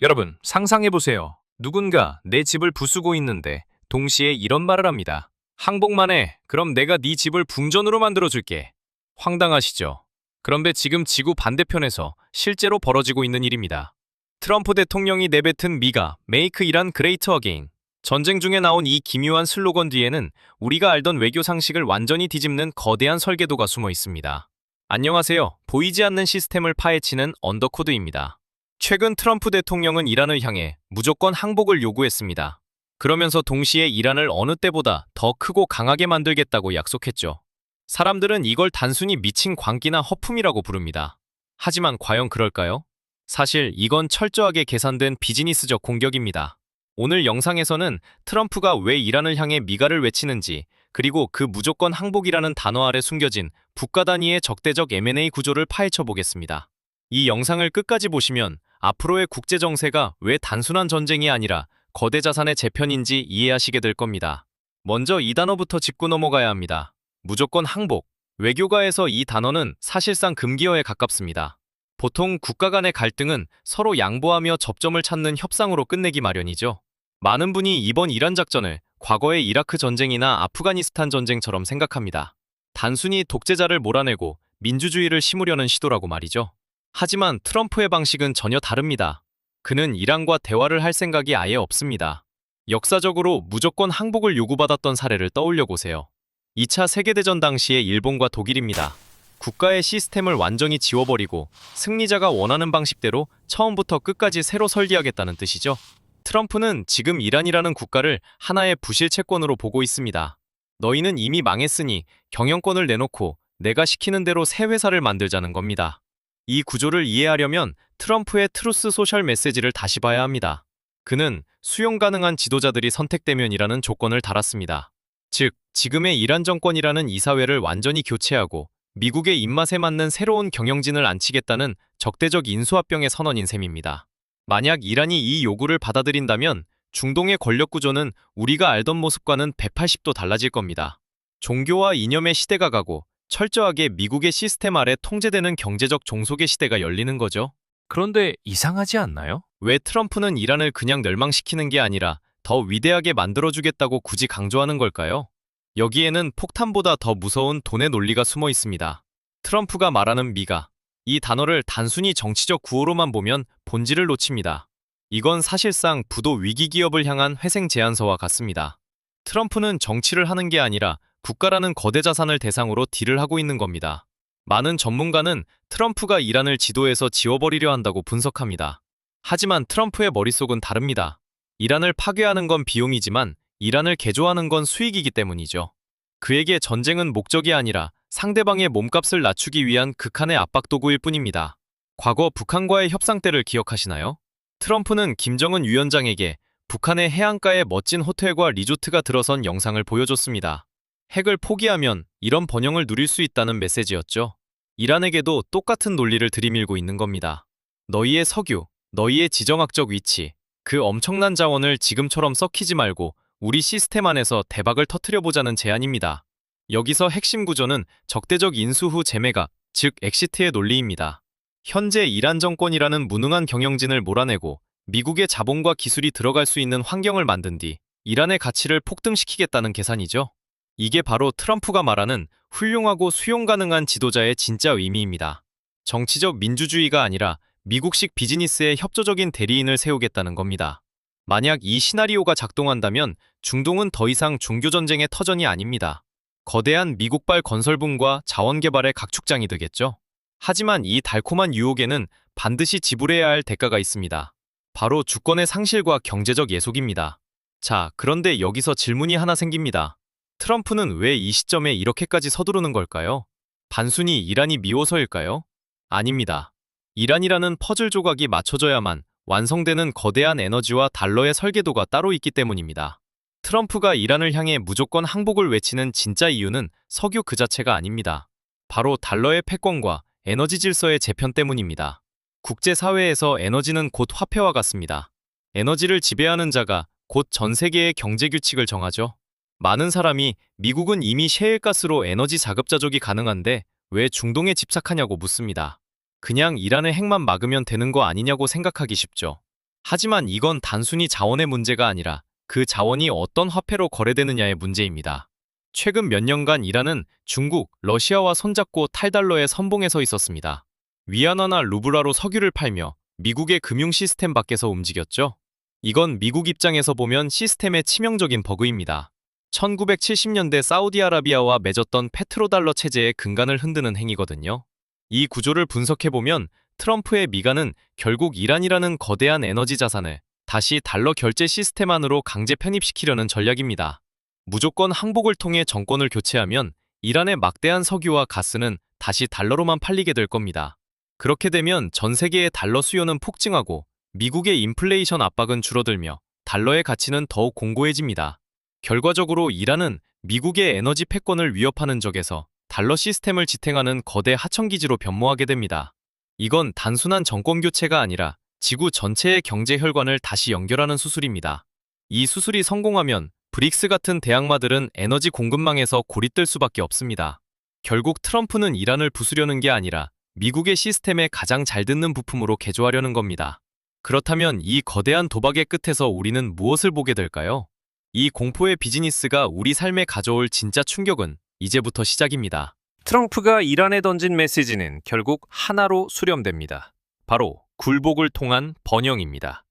여러분, 상상해보세요. 누군가 내 집을 부수고 있는데 동시에 이런 말을 합니다. 항복만 해. 그럼 내가 네 집을 궁전으로 만들어줄게. 황당하시죠? 그런데 지금 지구 반대편에서 실제로 벌어지고 있는 일입니다. 트럼프 대통령이 내뱉은 미가 Make Iran Great Again. 전쟁 중에 나온 이 기묘한 슬로건 뒤에는 우리가 알던 외교 상식을 완전히 뒤집는 거대한 설계도가 숨어 있습니다. 안녕하세요. 보이지 않는 시스템을 파헤치는 언더코드입니다. 최근 트럼프 대통령은 이란을 향해 무조건 항복을 요구했습니다. 그러면서 동시에 이란을 어느 때보다 더 크고 강하게 만들겠다고 약속했죠. 사람들은 이걸 단순히 미친 광기나 허품이라고 부릅니다. 하지만 과연 그럴까요? 사실 이건 철저하게 계산된 비즈니스적 공격입니다. 오늘 영상에서는 트럼프가 왜 이란을 향해 미가를 외치는지, 그리고 그 무조건 항복이라는 단어 아래 숨겨진 국가 단위의 적대적 M&A 구조를 파헤쳐 보겠습니다. 이 영상을 끝까지 보시면 앞으로의 국제 정세가 왜 단순한 전쟁이 아니라 거대 자산의 재편인지 이해하시게 될 겁니다. 먼저 이 단어부터 짚고 넘어가야 합니다. 무조건 항복. 외교가에서 이 단어는 사실상 금기어에 가깝습니다. 보통 국가 간의 갈등은 서로 양보하며 접점을 찾는 협상으로 끝내기 마련이죠. 많은 분이 이번 이란 작전을 과거의 이라크 전쟁이나 아프가니스탄 전쟁처럼 생각합니다. 단순히 독재자를 몰아내고 민주주의를 심으려는 시도라고 말이죠. 하지만 트럼프의 방식은 전혀 다릅니다. 그는 이란과 대화를 할 생각이 아예 없습니다. 역사적으로 무조건 항복을 요구받았던 사례를 떠올려 보세요. 2차 세계대전 당시의 일본과 독일입니다. 국가의 시스템을 완전히 지워버리고 승리자가 원하는 방식대로 처음부터 끝까지 새로 설계하겠다는 뜻이죠. 트럼프는 지금 이란이라는 국가를 하나의 부실 채권으로 보고 있습니다. 너희는 이미 망했으니 경영권을 내놓고 내가 시키는 대로 새 회사를 만들자는 겁니다. 이 구조를 이해하려면 트럼프의 트루스 소셜 메시지를 다시 봐야 합니다. 그는 수용 가능한 지도자들이 선택되면이라는 조건을 달았습니다. 즉, 지금의 이란 정권이라는 이사회를 완전히 교체하고 미국의 입맛에 맞는 새로운 경영진을 안치겠다는 적대적 인수합병의 선언인 셈입니다. 만약 이란이 이 요구를 받아들인다면 중동의 권력 구조는 우리가 알던 모습과는 180도 달라질 겁니다. 종교와 이념의 시대가 가고 철저하게 미국의 시스템 아래 통제되는 경제적 종속의 시대가 열리는 거죠. 그런데 이상하지 않나요? 왜 트럼프는 이란을 그냥 멸망시키는 게 아니라 더 위대하게 만들어주겠다고 굳이 강조하는 걸까요? 여기에는 폭탄보다 더 무서운 돈의 논리가 숨어 있습니다. 트럼프가 말하는 미가, 이 단어를 단순히 정치적 구호로만 보면 본질을 놓칩니다. 이건 사실상 부도 위기 기업을 향한 회생 제안서와 같습니다. 트럼프는 정치를 하는 게 아니라 국가라는 거대 자산을 대상으로 딜을 하고 있는 겁니다. 많은 전문가는 트럼프가 이란을 지도에서 지워버리려 한다고 분석합니다. 하지만 트럼프의 머릿속은 다릅니다. 이란을 파괴하는 건 비용이지만 이란을 개조하는 건 수익이기 때문이죠. 그에게 전쟁은 목적이 아니라 상대방의 몸값을 낮추기 위한 극한의 압박 도구일 뿐입니다. 과거 북한과의 협상 때를 기억하시나요? 트럼프는 김정은 위원장에게 북한의 해안가에 멋진 호텔과 리조트가 들어선 영상을 보여줬습니다. 핵을 포기하면 이런 번영을 누릴 수 있다는 메시지였죠. 이란에게도 똑같은 논리를 들이밀고 있는 겁니다. 너희의 석유, 너희의 지정학적 위치, 그 엄청난 자원을 지금처럼 썩히지 말고 우리 시스템 안에서 대박을 터뜨려보자는 제안입니다. 여기서 핵심 구조는 적대적 인수 후 재매각, 즉 엑시트의 논리입니다. 현재 이란 정권이라는 무능한 경영진을 몰아내고 미국의 자본과 기술이 들어갈 수 있는 환경을 만든 뒤 이란의 가치를 폭등시키겠다는 계산이죠. 이게 바로 트럼프가 말하는 훌륭하고 수용 가능한 지도자의 진짜 의미입니다. 정치적 민주주의가 아니라 미국식 비즈니스의 협조적인 대리인을 세우겠다는 겁니다. 만약 이 시나리오가 작동한다면 중동은 더 이상 종교전쟁의 터전이 아닙니다. 거대한 미국발 건설붐과 자원개발의 각축장이 되겠죠. 하지만 이 달콤한 유혹에는 반드시 지불해야 할 대가가 있습니다. 바로 주권의 상실과 경제적 예속입니다. 자, 그런데 여기서 질문이 하나 생깁니다. 트럼프는 왜 이 시점에 이렇게까지 서두르는 걸까요? 단순히 이란이 미워서일까요? 아닙니다. 이란이라는 퍼즐 조각이 맞춰져야만 완성되는 거대한 에너지와 달러의 설계도가 따로 있기 때문입니다. 트럼프가 이란을 향해 무조건 항복을 외치는 진짜 이유는 석유 그 자체가 아닙니다. 바로 달러의 패권과 에너지 질서의 재편 때문입니다. 국제사회에서 에너지는 곧 화폐와 같습니다. 에너지를 지배하는 자가 곧 전 세계의 경제 규칙을 정하죠. 많은 사람이 미국은 이미 셰일가스로 에너지 자급자족이 가능한데 왜 중동에 집착하냐고 묻습니다. 그냥 이란의 핵만 막으면 되는 거 아니냐고 생각하기 쉽죠. 하지만 이건 단순히 자원의 문제가 아니라 그 자원이 어떤 화폐로 거래되느냐의 문제입니다. 최근 몇 년간 이란은 중국, 러시아와 손잡고 탈달러에 선봉에 서 있었습니다. 위안화나 루블화로 석유를 팔며 미국의 금융 시스템 밖에서 움직였죠. 이건 미국 입장에서 보면 시스템의 치명적인 버그입니다. 1970년대 사우디아라비아와 맺었던 페트로달러 체제의 근간을 흔드는 행위거든요. 이 구조를 분석해보면 트럼프의 미간은 결국 이란이라는 거대한 에너지 자산을 다시 달러 결제 시스템 안으로 강제 편입시키려는 전략입니다. 무조건 항복을 통해 정권을 교체하면 이란의 막대한 석유와 가스는 다시 달러로만 팔리게 될 겁니다. 그렇게 되면 전 세계의 달러 수요는 폭증하고 미국의 인플레이션 압박은 줄어들며 달러의 가치는 더욱 공고해집니다. 결과적으로 이란은 미국의 에너지 패권을 위협하는 적에서 달러 시스템을 지탱하는 거대 하청기지로 변모하게 됩니다. 이건 단순한 정권 교체가 아니라 지구 전체의 경제 혈관을 다시 연결하는 수술입니다. 이 수술이 성공하면 브릭스 같은 대항마들은 에너지 공급망에서 고립될 수밖에 없습니다. 결국 트럼프는 이란을 부수려는 게 아니라 미국의 시스템에 가장 잘 듣는 부품으로 개조하려는 겁니다. 그렇다면 이 거대한 도박의 끝에서 우리는 무엇을 보게 될까요? 이 공포의 비즈니스가 우리 삶에 가져올 진짜 충격은 이제부터 시작입니다. 트럼프가 이란에 던진 메시지는 결국 하나로 수렴됩니다. 바로 굴복을 통한 번영입니다.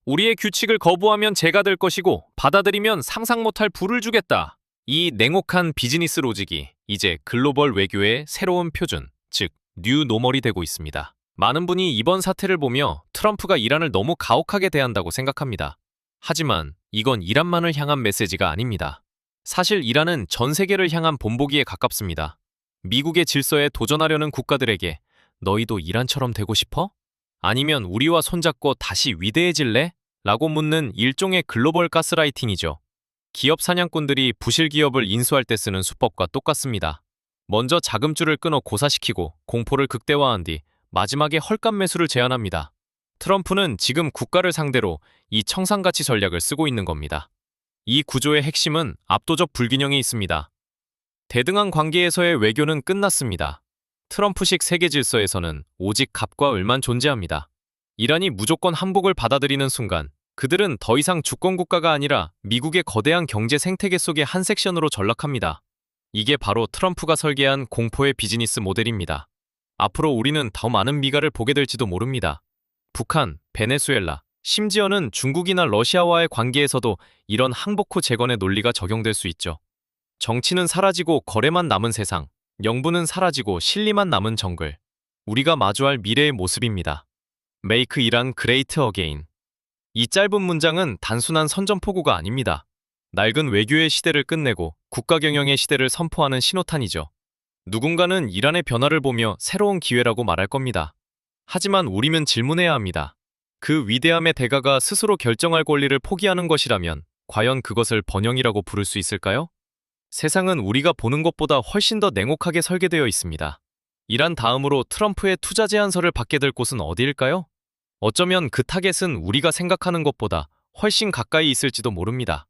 우리의 규칙을 거부하면 죄가 될 것이고 받아들이면 상상 못할 부를 주겠다. 이 냉혹한 비즈니스 로직이 이제 글로벌 외교의 새로운 표준, 즉 뉴 노멀이 되고 있습니다. 많은 분이 이번 사태를 보며 트럼프가 이란을 너무 가혹하게 대한다고 생각합니다. 하지만 이건 이란만을 향한 메시지가 아닙니다. 사실 이란은 전 세계를 향한 본보기에 가깝습니다. 미국의 질서에 도전하려는 국가들에게 너희도 이란처럼 되고 싶어? 아니면 우리와 손잡고 다시 위대해질래? 라고 묻는 일종의 글로벌 가스라이팅이죠. 기업 사냥꾼들이 부실 기업을 인수할 때 쓰는 수법과 똑같습니다. 먼저 자금줄을 끊어 고사시키고 공포를 극대화한 뒤 마지막에 헐값 매수를 제안합니다. 트럼프는 지금 국가를 상대로 이 청산가치 전략을 쓰고 있는 겁니다. 이 구조의 핵심은 압도적 불균형이 있습니다. 대등한 관계에서의 외교는 끝났습니다. 트럼프식 세계 질서에서는 오직 갑과 을만 존재합니다. 이란이 무조건 항복을 받아들이는 순간 그들은 더 이상 주권 국가가 아니라 미국의 거대한 경제 생태계 속의 한 섹션으로 전락합니다. 이게 바로 트럼프가 설계한 공포의 비즈니스 모델입니다. 앞으로 우리는 더 많은 미가를 보게 될지도 모릅니다. 북한, 베네수엘라, 심지어는 중국이나 러시아와의 관계에서도 이런 항복 후 재건의 논리가 적용될 수 있죠. 정치는 사라지고 거래만 남은 세상, 영부는 사라지고 실리만 남은 정글. 우리가 마주할 미래의 모습입니다. Make Iran Great Again. 이 짧은 문장은 단순한 선전포고가 아닙니다. 낡은 외교의 시대를 끝내고 국가 경영의 시대를 선포하는 신호탄이죠. 누군가는 이란의 변화를 보며 새로운 기회라고 말할 겁니다. 하지만 우리는 질문해야 합니다. 그 위대함의 대가가 스스로 결정할 권리를 포기하는 것이라면 과연 그것을 번영이라고 부를 수 있을까요? 세상은 우리가 보는 것보다 훨씬 더 냉혹하게 설계되어 있습니다. 이란 다음으로 트럼프의 투자 제한서를 받게 될 곳은 어디일까요? 어쩌면 그 타겟은 우리가 생각하는 것보다 훨씬 가까이 있을지도 모릅니다.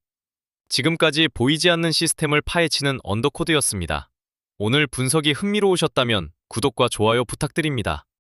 지금까지 보이지 않는 시스템을 파헤치는 언더코드였습니다. 오늘 분석이 흥미로우셨다면 구독과 좋아요 부탁드립니다.